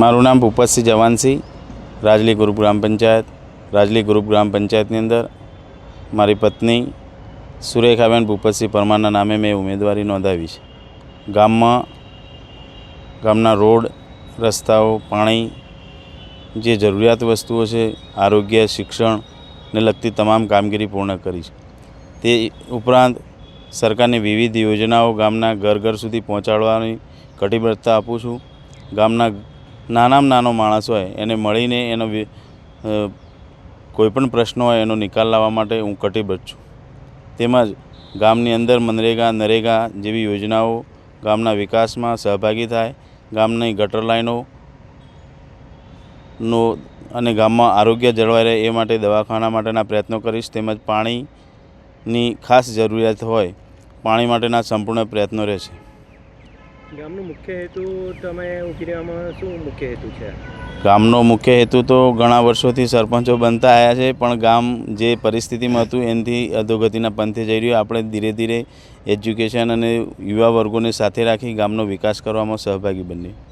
મારું નામ ભૂપતસિંહ જવાનસિંહ, રાજલી ગ્રુપ ગ્રામ પંચાયત. રાજલી ગ્રુપ ગ્રામ પંચાયતની અંદર મારી પત્ની સુરેખાબેન ભૂપતસિંહ પરમારના નામે મેં ઉમેદવારી નોંધાવી છે. ગામના રોડ, રસ્તાઓ, પાણી, જે જરૂરિયાત વસ્તુઓ છે, આરોગ્ય, શિક્ષણને લગતી તમામ કામગીરી પૂર્ણ કરી છે. તે ઉપરાંત સરકારની વિવિધ યોજનાઓ ગામના ઘર ઘર સુધી પહોંચાડવાની કટિબદ્ધતા આપું છું. ગામના નાનામાં નાનો માણસ હોય એને મળીને એનો કોઈપણ પ્રશ્ન હોય એનો નિકાલ લાવવા માટે હું કટિબદ્ધ છું. તેમજ ગામની અંદર મનરેગા, નરેગા જેવી યોજનાઓ ગામના વિકાસમાં સહભાગી થાય, ગામની ગટર લાઈનોનો અને ગામમાં આરોગ્ય જળવાઈ રહે એ માટે દવાખાના માટેના પ્રયત્નો કરીશ. તેમજ પાણીની ખાસ જરૂરિયાત હોય, પાણી માટેના સંપૂર્ણ પ્રયત્નો રહેશે. ગામનો મુખ્ય હેતુ તમે ઊભી રહેવામાં શું મુખ્ય હેતુ છે? ગામનો મુખ્ય હેતુ તો ઘણા વર્ષોથી સરપંચો બનતા આવ્યા છે, પણ ગામ જે પરિસ્થિતિમાં હતું એનાથી અધોગતિના પંથે જઈ રહ્યું. આપણે ધીરે ધીરે એજ્યુકેશન અને યુવા વર્ગોને સાથે રાખી ગામનો વિકાસ કરવામાં સહભાગી બનીએ.